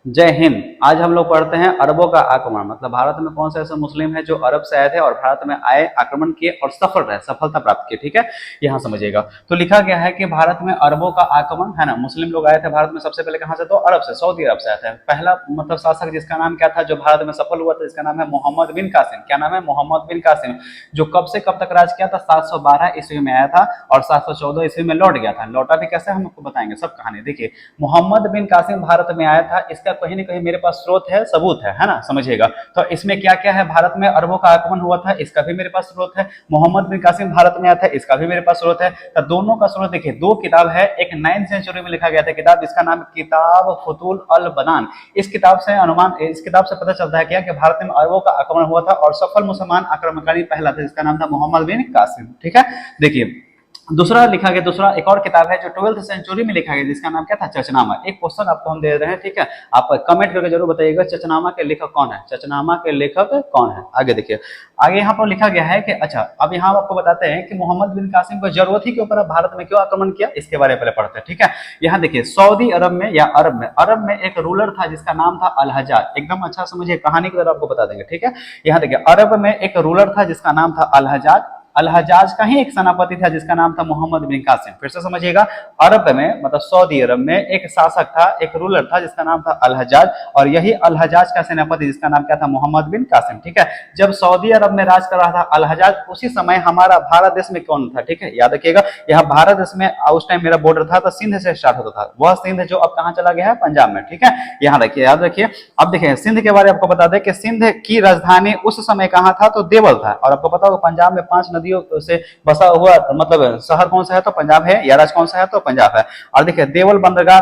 जय हिंद। आज हम लोग पढ़ते हैं अरबों का आक्रमण। मतलब भारत में कौन से ऐसे मुस्लिम हैं जो अरब से आए थे और भारत में आए, आक्रमण किए और सफल रहे, सफलता प्राप्त की। ठीक है, यहाँ समझिएगा। तो लिखा गया है कि भारत में अरबों का आक्रमण है ना, मुस्लिम लोग आए थे भारत में सबसे पहले कहाँ से, तो अरब से, सऊदी अरब से आए थे। पहला मतलब शासक जिसका नाम क्या था, जो भारत में सफल हुआ था, जिसका नाम है मोहम्मद बिन कासिम। क्या नाम है? मोहम्मद बिन कासिम। जो कब से कब तक राज किया था? 712 ईस्वी में आया था और 714 ईस्वी में लौट गया था। लौटा भी कैसे, हम आपको बताएंगे सब कहानी। देखिए, मोहम्मद बिन कासिम भारत में आया था, इसका कहीं ना कहीं मेरे पास स्रोत है, सबूत है ना, समझिएगा। तो इसमें क्या क्या है, भारत में अरबों का आगमन हुआ था, इसका भी मेरे पास स्रोत है। मोहम्मद बिन कासिम भारत में आया था, इसका भी मेरे पास स्रोत है। तो दोनों का स्रोत देखिए, दो किताब है। एक 9वीं सेंचुरी में लिखा गया था किताब, जिसका नाम किताब फुतूल अल बदान। इस किताब से अनुमान, इस किताब से पता चलता है क्या कि भारत में अरबों का आक्रमण हुआ था और सफल मुसलमान आक्रमणकारी पहला था, जिसका नाम था मोहम्मद बिन कासिम। ठीक है, देखिए दूसरा लिखा गया, दूसरा एक और किताब है जो 12वीं सेंचुरी में लिखा गया, जिसका नाम क्या था? चचनामा। एक क्वेश्चन आपको हम दे रहे हैं, ठीक है, आप कमेंट करके जरूर बताइएगा, चचनामा के लेखक कौन है? चचनामा के लेखक कौन है? आगे देखिए, आगे यहाँ पर लिखा गया है कि अच्छा, अब यहाँ आपको बताते हैं कि मोहम्मद बिन कासिम को जरूरत ही के ऊपर भारत में क्यों आक्रमण किया, इसके बारे में पहले पढ़ते हैं। ठीक है, यहाँ देखिए, सऊदी अरब में या अरब में एक रूलर था जिसका नाम था अल हज्जाज। एकदम अच्छा समझिए, कहानी की तरह आपको बता देंगे। ठीक है, यहाँ देखिए, अरब में एक रूलर था जिसका नाम था अल हज्जाज। अल हज्जाज का ही एक सेनापति था जिसका नाम था मोहम्मद बिन कासिम। फिर से समझिएगा, अरब में मतलब सऊदी अरब में एक शासक था, एक रूलर था जिसका नाम था अल हज्जाज, और यही अल हज्जाज का सेनापति जिसका नाम क्या था? मोहम्मद बिन कासिम। ठीक है, जब सऊदी अरब में राज कर रहा था अल हज्जाज, उसी समय हमारा भारत देश में कौन था? ठीक है, याद रखिएगा, यहाँ भारत देश में उस टाइम मेरा बॉर्डर था तो सिंध से स्टार्ट होता था, वह सिंध जो अब कहाँ चला गया है? पंजाब में। ठीक है, यहाँ रखिए, याद रखिए। अब देखिए, सिंध के बारे में आपको बता दें कि सिंध की राजधानी उस समय कहाँ था? तो देवल था। और आपको पता होगा पंजाब में 5 नदियों से बसा हुआ मतलब शहर कौन सा है? तो पंजाब है। या राज्य कौन सा है? तो पंजाब है। और देखिए, देवल बंदरगाह,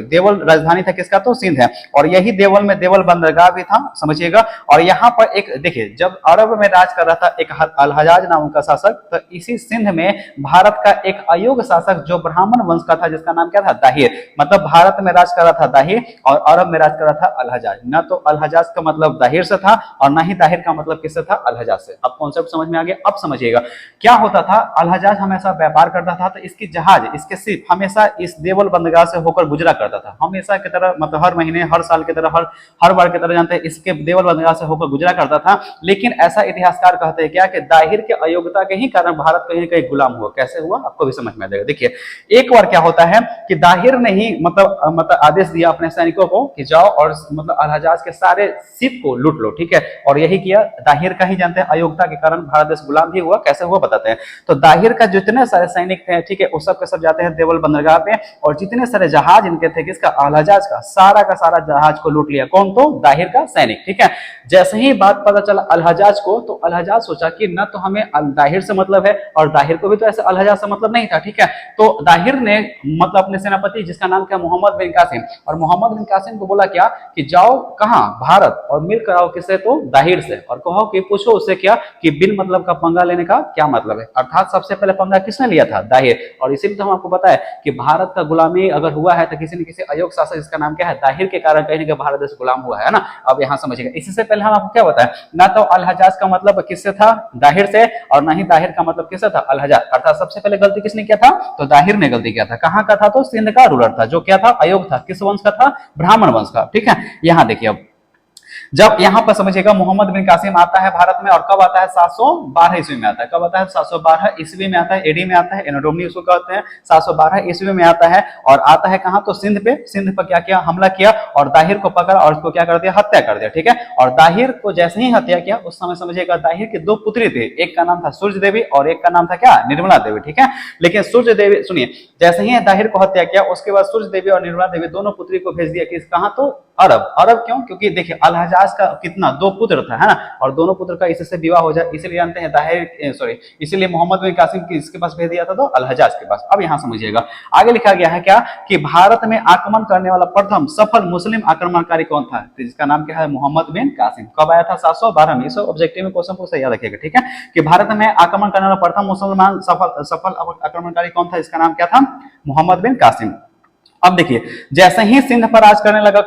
देवल राजधानी था किसका? तो सिंध है। और यही देवल में देवल बंदरगाह भी था, समझिएगा। और यहाँ पर एक देखिए, जब अरब में राज कर रहा था एक अल हज्जाज नाम का शासक, तो इसी सिंध में भारत का एक अयोग्य शासक जो ब्राह्मण वंश का था, जिसका नाम क्या था? दाहिर। मतलब भारत में राज कर रहा था दाहिर और अरब में राज कर रहा था अल हज्जाज। ना तो अल हज्जाज का मतलब दाहिर से था और ना ही दाहिर का मतलब किससे था? अल हज्जाज से। अब कॉन्सेप्ट समझ में आ गया? अब समझिएगा क्या होता था। अल हज्जाज हमेशा व्यापार करता था, तो इसकी जहाज, इसके शिप हमेशा इस देवल बंदरगाह से होकर गुजरा करता था, हमेशा की तरह, मतलब हर महीने, हर साल की तरह, हर बार की तरह, जानते हैं, इसके देवल बंदरगाह से होकर गुजरा करता था। लेकिन ऐसा इतिहासकार कहते हैं क्या कि दाहिर के अयोग्यता के ही कारण भारत कहीं कहीं गुलाम हुआ। कैसे हुआ, आपको भी समझ में आ जाएगा। देखिए, एक बार क्या होता है कि दाहिर ने ही मतलब आदेश दिया अपने सैनिकों को कि जाओ और मतलब अल हज्जाज के सारे शिप को लूट लो। ठीक है, और यही किया। दाहिर का ही, जानते हैं, अयोग्यता के कारण भारत देश गुलाम भी हुआ। कैसे हुआ बताते हैं। तो दाहिर का जितने सारे सैनिक थे, ठीक है, वो सब के सब जाते हैं देवल बंदरगाह पे, और जितने सारे जहाज इनके थे, किसका? अल हज्जाज का सारा जहाज को लूट लिया। कौन? तो दाहिर का सैनिक। ठीक है, जैसे ही बात पता चला अल हज्जाज को, तो अल हज्जाज सोचा कि न तो हमें दाहिर से मतलब है और दाहिर को भी तो ऐसे अल हज्जाज से मतलब नहीं था। ठीक है, तो दाहिर ने मतलब अपने सेनापति जिसका नाम क्या? मोहम्मद बिन कासिम, और मोहम्मद बिन कासिम को बोला क्या कि जाओ कहां? भारत, और मिल कर आओ किससे? तो दाहिर से, और कहो कि पूछो उससे क्या कि बिन मतलब का पंगा लेने का क्या मतलब है। अर्थात सबसे पहले पंगा किसने लिया था? दाहिर। और इसीलिए तो हम आपको पता है कि भारत का गुलामी अगर हुआ है तो किसी न किसी अयोग्य शासक जिसका नाम क्या है? दाहिर के कारण कहीं ना कहीं भारत देश गुलाम हुआ है ना। अब यहाँ समझिएगा, इससे पहले हम आपको क्या बताएं, ना तो अल हज्जाज का मतलब किससे था? दाहिर से, और ना ही दाहिर का मतलब किससे था? अल हज्जाज। अर्थात सबसे पहले गलती किसने किया था? तो दाहिर ने गलती किया था। कहाँ का था? तो सिंध का रूलर था, जो क्या था? अयोग्य था। किस वंश का था? ब्राह्मण वंश का। ठीक है, यहाँ देखिए, अब जब यहां पर समझिएगा, मोहम्मद बिन कासिम आता है भारत में, और कब आता है? 712 ईस्वी में आता है। कब आता है? 712 ईस्वी में आता है, एडी में आता है, एनोडोमनी उसको कहते हैं। 712 ईस्वी में आता है, और आता है कहां? तो सिंध पे। सिंध पर क्या किया? हमला किया, और दाहिर को पकड़ा और उसको क्या कर दिया? हत्या कर दिया। ठीक है, और दाहिर को जैसे ही हत्या किया, उस समय समझिएगा दाहिर के 2 पुत्री थे, एक का नाम था सूर्य देवी और एक का नाम था क्या? निर्मला देवी। ठीक है, लेकिन सूर्य देवी, सुनिए, जैसे ही दाहिर को हत्या किया, उसके बाद सूर्य देवी और निर्मला देवी दोनों पुत्री को भेज दिया किस? कहां? तो अरब। अरब क्यों? क्योंकि देखिए, अल हज्जाज का कितना? 2 पुत्र था, है ना, और दोनों पुत्र का इससे विवाह हो जाए, इसलिए जानते हैं दाहिर, सॉरी, इसलिए मोहम्मद बिन कासिम किसके पास भेज दिया था? तो अल हज्जाज के पास। अब यहां समझिएगा, आगे लिखा गया है क्या कि भारत में आक्रमण करने वाला प्रथम सफल मुस्लिम आक्रमणकारी कौन था? तो जिसका नाम क्या है? मोहम्मद बिन कासिम। कब आया था? 712 में। इसे ऑब्जेक्टिव में क्वेश्चन पूछा, याद रखिएगा। ठीक है, कि भारत में आक्रमण करने वाला प्रथम मुसलमान सफल आक्रमणकारी कौन था? इसका नाम क्या था? मोहम्मद बिन कासिम। अब देखिए, जैसे ही सिंध पर राज करने लगा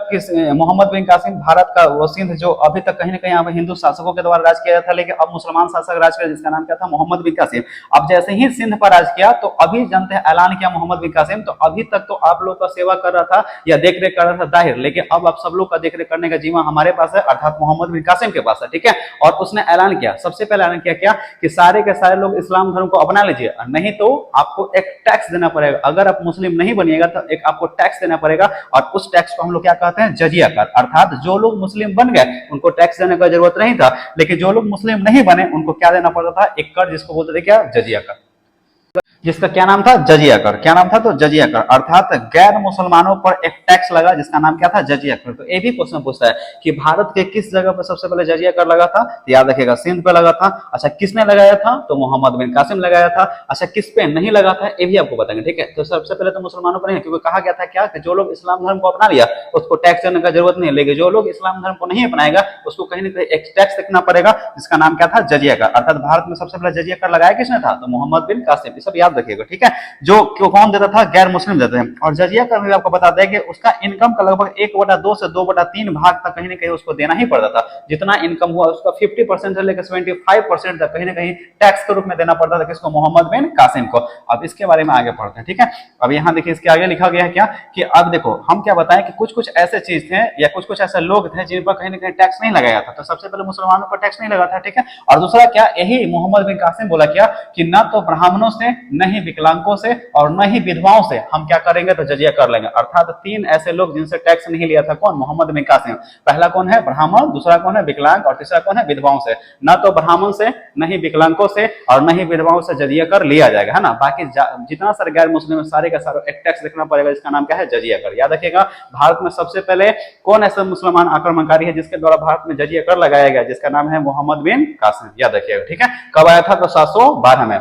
मोहम्मद बिन कासिम, भारत का वो सिंध जो अभी तक कहीं ना कहीं यहाँ पे हिंदू शासकों के द्वारा राज किया जाता था, लेकिन अब मुसलमान शासक राज किया, जिसका नाम क्या था, मोहम्मद बिन कासिम। अब जैसे ही सिंध पर राज किया तो अभी जानते हैं ऐलान किया मोहम्मद बिन कासिम, तो अभी तक तो आप लोग का सेवा कर रहा था या देख रेख कर रहा था दाहिर, लेकिन अब आप सब लोग का देख रेख करने का जिम्मा हमारे पास है, अर्थात मोहम्मद बिन कासिम के पास है, ठीक है। और उसने ऐलान किया, सबसे पहले ऐलान किया क्या कि सारे के सारे लोग इस्लाम धर्म को अपना लीजिए, नहीं तो आपको एक टैक्स देना पड़ेगा, अगर आप मुस्लिम नहीं बनिएगा तो एक आपको टैक्स देना पड़ेगा, और उस टैक्स को हम लोग क्या कहते हैं, जजिया कर। अर्थात जो लोग मुस्लिम बन गए उनको टैक्स देने का जरूरत नहीं था, लेकिन जो लोग मुस्लिम नहीं बने उनको क्या देना पड़ता था, एक कर, जिसको बोलते थे क्या, जजिया कर, जिसका क्या नाम था, जजिया कर। क्या नाम था, तो जजिया कर, अर्थात गैर मुसलमानों पर एक टैक्स लगा जिसका नाम क्या था, जजिया कर। तो ये भी क्वेश्चन पूछता है कि भारत के किस जगह पर सबसे पहले जजिया कर लगा था, तो याद रखिएगा सिंध पे लगा था। अच्छा, किसने लगाया था, तो मोहम्मद बिन कासिम लगाया था। अच्छा, किस पे नहीं लगा था ये भी आपको बताएंगे, ठीक है। तो सबसे पहले तो मुसलमानों पर नहीं, क्योंकि कहा गया था क्या कि जो लोग इस्लाम धर्म को अपना लिया उसको टैक्स देने का जरूरत नहीं है, लेकिन जो लोग इस्लाम धर्म को नहीं अपनाएगा उसको कहीं ना कहीं एक टैक्स देखना पड़ेगा, जिसका नाम क्या था, जजिया कर। अर्थात भारत में सबसे पहले जजिया कर लगाया किसने था, तो मोहम्मद बिन कासिम। ये सब याद रखिएगा, ठीक है। जो कौन देता था, गैर मुस्लिम देते हैं। और जजिया कर भी आपको बताते हैं कि उसका इनकम का लगभग 1/2 से 2/3 भाग तक कहीं ना कहीं उसको देना ही पड़ता था। जितना इनकम हुआ उसका 50% से लेकर 75% तक कहीं ना कहीं टैक्स के रूप में देना पड़ता था, किसको, मोहम्मद बिन कासिम को। अब इसके बारे में आगे पढ़ते हैं, ठीक है। अब यहाँ देखिए इसके आगे लिखा गया है क्या कि अब देखो हम क्या बताएं कि कुछ कुछ ऐसे चीज थे या कुछ कुछ ऐसे लोग थे जिन पर कहीं ना कहीं टैक्स नहीं लगाया था। तो सबसे पहले मुसलमानों पर टैक्स नहीं लगा था, ठीक है। और दूसरा क्या, यही मोहम्मद बिन कासिम बोला क्या कि न तो ब्राह्मणों से, न ही विकलांगों से और न ही विधवाओं से हम क्या करेंगे, तो जजिया कर लेंगे। अर्थात 3 ऐसे लोग जिनसे टैक्स नहीं लिया था, कौन, मोहम्मद बिन कासिम। पहला कौन है, ब्राह्मण, दूसरा कौन है, विकलांग, और तीसरा कौन है, विधवाओं से। न तो ब्राह्मण से, न ही विकलांगों से और न ही विधवाओं से जजिया कर लिया जाएगा, है ना। बाकी जितना सारे गैर मुस्लिम है सारे का सारा एक टैक्स देखना पड़ेगा, जिसका नाम क्या है, जजिया कर। याद रखिएगा, भारत में सबसे पहले कौन ऐसा मुसलमान आक्रमणकारी है जिसके द्वारा भारत में जजिया कर लगाया गया, जिसका नाम है मोहम्मद बिन कासिम। याद रखिएगा, ठीक है। कब आया था, तो 712 में।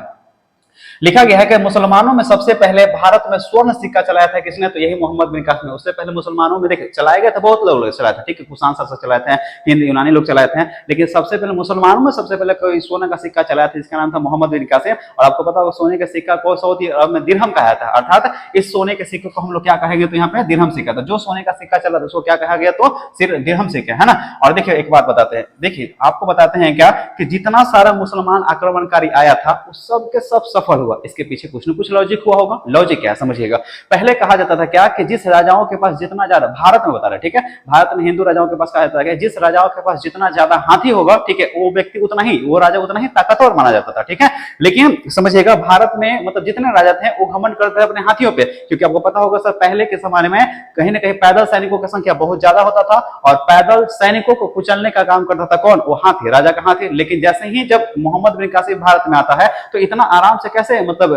लिखा गया है कि मुसलमानों में सबसे पहले भारत में स्वर्ण सिक्का चलाया था किसने, तो यही मोहम्मद बिन कासिम ने। उससे पहले मुसलमानों में देखिए चलाया गया था, बहुत लोग चलाया था, ठीक है। कुषाण शासक चलाए थे, हिंद यूनानी लोग चलाए थे, लेकिन सबसे पहले मुसलमानों में सबसे पहले कोई सोने का सिक्का चलाया था जिसका नाम था मोहम्मद बिन कासिम। और आपको पता होगा सोने के सिक्का को सऊदी अरब में दिरहम कहा था, अर्थात इस सोने के सिक्के को हम लोग क्या कहेंगे, तो यहाँ पे दिरहम सिक्का था। जो सोने का सिक्का चला था उसको क्या कहा गया, तो सिर्फ दिरहम सिक्का, है ना। और देखिए एक बात बताते हैं, देखिए आपको बताते हैं क्या कि जितना सारा मुसलमान आक्रमणकारी आया था उस सब के सब सफल हुआ, इसके पीछे कुछ न कुछ लॉजिक हुआ होगा। लॉजिक क्या, समझिएगा। पहले कहा जाता था क्या कि जिस राजाओं के पास जितना ज्यादा, भारत में बता रहे, ठीक है, भारत में हिंदू राजाओं के पास कहा जाता है जिस राजाओं के पास जितना ज्यादा हाथी होगा, ठीक है, वो व्यक्ति उतना ही, वो राजा उतना ही ताकतवर माना जाता था, ठीक है। लेकिन समझिएगा भारत में मतलब जितने राजा थे वो घमंड करते थे अपने हाथियों पे, क्योंकि आपको पता होगा सर पहले के जमाने में कहीं ना कहीं पैदल सैनिकों की संख्या बहुत ज्यादा होता था, और पैदल सैनिकों को कुचलने का काम करता था कौन, वो हाथी, राजा का हाथी। लेकिन जैसे ही जब मोहम्मद बिन कासिम भारत में आता है तो इतना आराम से कैसे, मतलब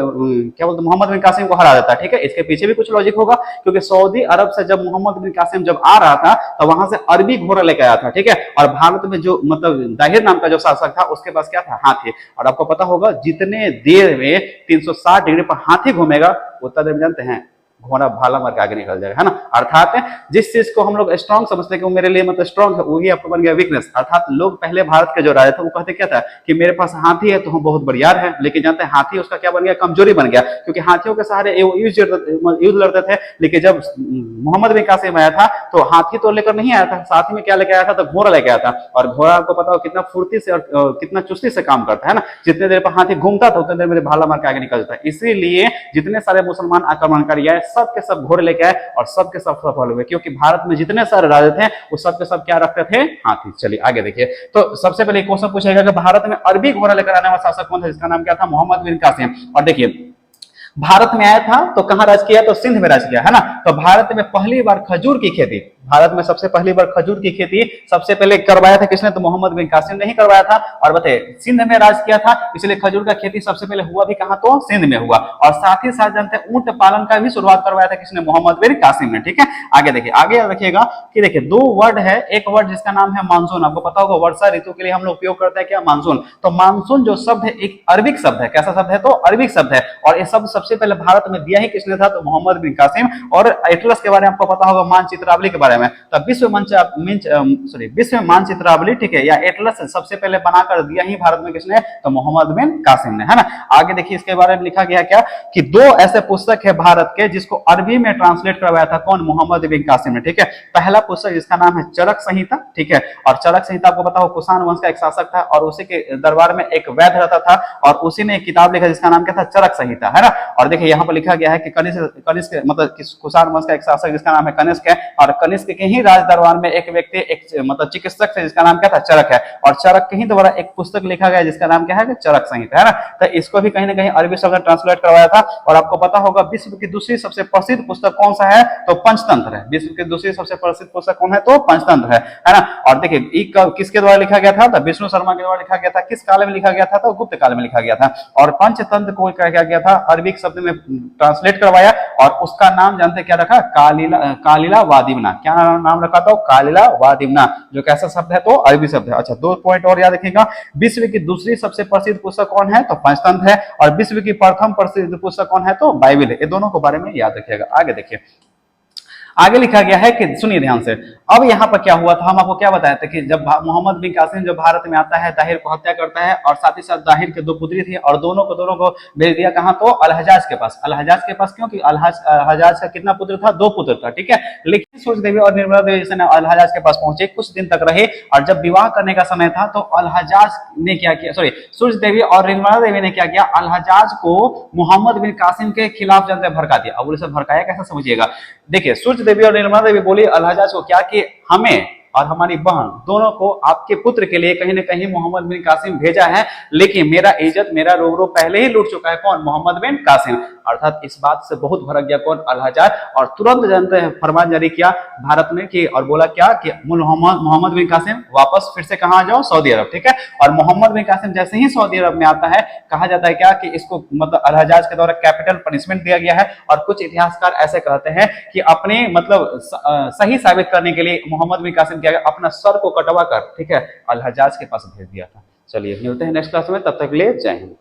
क्या बोलते, मोहम्मद बिन कासिम को हरा देता है, ठीक है। इसके पीछे भी कुछ लॉजिक होगा, क्योंकि सऊदी अरब से जब मोहम्मद बिन कासिम जब आ रहा था तो वहां से अरबी घोड़ा लेकर आया था, ठीक है। और भारत में जो मतलब दाहिर नाम का जो शासक था उसके पास क्या था, हाथी। और आपको पता होगा जितने देर में 360 डिग्री पर हाथी घूमेगा उतना देर में जानते हैं घोड़ा भाला मार के आगे निकल जाएगा, है ना। अर्थात जिस चीज को हम लोग स्ट्रॉन्ग समझते हैं कि वो मेरे लिए मतलब स्ट्रॉन्ग है, वही आपको बन गया वीकनेस। अर्थात लोग पहले भारत के जो राजा थे वो कहते क्या था कि मेरे पास हाथी है तो हम बहुत बढ़ियार है, लेकिन जानते हैं हाथी उसका क्या बन गया, कमजोरी बन गया, क्योंकि हाथियों के सहारे युद्ध लड़ते थे। लेकिन जब मोहम्मद बिन कासिम आया था तो हाथी तो लेकर नहीं आया था, साथ में क्या लेकर आया था, तो घोड़ा लेकर आया था। और घोड़ा आपको पता हो कितना फुर्ती से और कितना चुस्ती से काम करता है ना, जितने देर पर हाथी घूमता था उतने देर में भाला मार के आगे निकल जाता है। इसीलिए जितने सारे मुसलमान आक्रमणकारी आए सब के सब घोड़े लेके आए और सब के सब सफल हुए, क्योंकि भारत में जितने सारे राजा थे वो सब के सब क्या रखते थे, हाथी। चलिए आगे देखिए, तो सबसे पहले क्वेश्चन पूछेगा कि भारत में अरबी घोड़ा लेकर आने वाला शासक कौन था, जिसका नाम क्या था, मोहम्मद बिन कासिम। और देखिए भारत में आया था तो कहां राज किया, तो सिंध में राज किया, है ना। तो भारत में पहली बार खजूर की खेती, भारत में सबसे पहली बार खजूर की खेती सबसे पहले करवाया था किसने, तो मोहम्मद बिन कासिम ने ही करवाया था। और बताइए सिंध में राज किया था, इसलिए खजूर का खेती सबसे पहले हुआ भी कहां, तो सिंध में हुआ। और साथ ही साथ जानते हैं ऊंट पालन का भी शुरुआत करवाया था किसने, मोहम्मद बिन कासिम ने, ठीक है। आगे देखिए, आगे रखिएगा कि देखिए 2 वर्ड है, एक वर्ड जिसका नाम है मानसून। आपको पता होगा वर्षा ऋतु के लिए हम लोग उपयोग करते हैं क्या, मानसून। तो मानसून जो शब्द है एक अरबिक शब्द है, कैसा शब्द है, तो अरबिक शब्द है। और ये शब्द सबसे सबसे पहले भारत में दिया ही किसने था, तो मोहम्मद बिन कासिम। और एटलस के बारे में आपको पता होगा, मानचित्रावली के बारे में, तो विश्व मानचित्रावली, ठीक है, या एटलस सबसे पहले बनाकर दिया ही भारत में किसने, तो मोहम्मद बिन कासिम ने, है ना। आगे देखिए इसके बारे में लिखा गया क्या कि 2 ऐसे पुस्तक है भारत के जिसको अरबी में ट्रांसलेट करवाया था, कौन, मोहम्मद बिन कासिम ने, ठीक है। पहला पुस्तक जिसका नाम है चरक संहिता, ठीक है, और चरक संहिता आपको पता हो कुषाण वंश का एक शासक था और उसी के दरबार में एक वैद्य रहता था और उसी ने एक किताब लिखा जिसका नाम क्या था, चरक संहिता, है ना। और देखिए यहाँ पर लिखा गया है कि कनिष्क मतलब कुषाण वंश का एक शासक जिसका नाम है कनिष्क है, और कनिष्क के ही राज दरबार में एक व्यक्ति, एक मतलब चिकित्सक थे जिसका नाम क्या था, चरक है, और चरक के ही द्वारा एक पुस्तक लिखा गया जिसका नाम क्या है, चरक संहिता, है ना। तो इसको भी कहीं ना कहीं अरबी शब्द ट्रांसलेट करवाया था। और आपको पता होगा विश्व की दूसरी सबसे प्रसिद्ध पुस्तक कौन सा है, तो पंचतंत्र है। विश्व की दूसरी सबसे प्रसिद्ध पुस्तक कौन है, तो पंचतंत्र है ना। और देखिए किसके द्वारा लिखा गया था, तो विष्णु शर्मा के द्वारा लिखा गया था। किस काल में लिखा गया था, तो गुप्त काल में लिखा गया था। और पंचतंत्र को क्या किया गया था, अरबी शब्द में ट्रांसलेट करवाया और उसका नाम जानते क्या रखा, कालिला वादिमना। क्या नाम रखा था, कालिला वादिमना, जो कैसा शब्द है, तो अरबी शब्द है। अच्छा 2 पॉइंट और याद रखिएगा, विश्व की दूसरी सबसे प्रसिद्ध पुस्तक कौन है, तो पंचतंत्र है, और विश्व की प्रथम प्रसिद्ध पुस्तक कौन है, तो बाइबल है। ये दोनों के बारे में याद रखिएगा। आगे देखिए, आगे लिखा गया है कि सुनिए ध्यान से, अब यहाँ पर क्या हुआ था, हम आपको क्या बताया था कि जब मोहम्मद बिन कासिम जब भारत में आता है, ताहिर को हत्या करता है और साथ ही साथ ताहिर के 2 पुत्री थी और दोनों को भेज दिया कहाँ, तो अलहजाज के पास। अलहजाज के पास क्योंकि अलहजाज का कितना पुत्र था, 2 पुत्र था, ठीक है। लेकिन सूर्य देवी और निर्मला देवी जैसे अलहजाज के पास पहुंचे, कुछ दिन तक रहे, और जब विवाह करने का समय था तो अलहजाज ने क्या किया, सॉरी सूर्य देवी और निर्मला देवी ने क्या किया, अलहजाज को मोहम्मद बिन कासिम के खिलाफ जनता भड़का दिया। अब उसे भड़काया कैसा समझिएगा, देखिए सूर्य देवी और निर्मला देवी बोली अलहजाज को क्या कि हमें और हमारी बहन दोनों को आपके पुत्र के लिए कहीं ना कहीं मोहम्मद बिन कासिम भेजा है, लेकिन मेरा इज्जत, मेरा रोगरो पहले ही लूट चुका है, कौन, मोहम्मद बिन कासिम। अर्थात इस बात से बहुत भड़क गया कौन, अलहजाज, और तुरंत जनता फरमान जारी किया भारत में कि, और बोला क्या कि मोहम्मद बिन कासिम वापस फिर से कहाँ आ जाओ, सऊदी अरब, ठीक है। और मोहम्मद बिन कासिम जैसे ही सऊदी अरब में आता है, कहा जाता है क्या कि इसको मतलब अलहजाज के द्वारा कैपिटल पनिशमेंट दिया गया है। और कुछ इतिहासकार ऐसे कहते हैं कि अपने मतलब सही साबित करने के लिए मोहम्मद बिन कासिम अपना सर को कटवा कर, ठीक है, अलहजाज के पास भेज दिया था। चलिए मिलते हैं नेक्स्ट क्लास में, तब तक के लिए जय हिंद।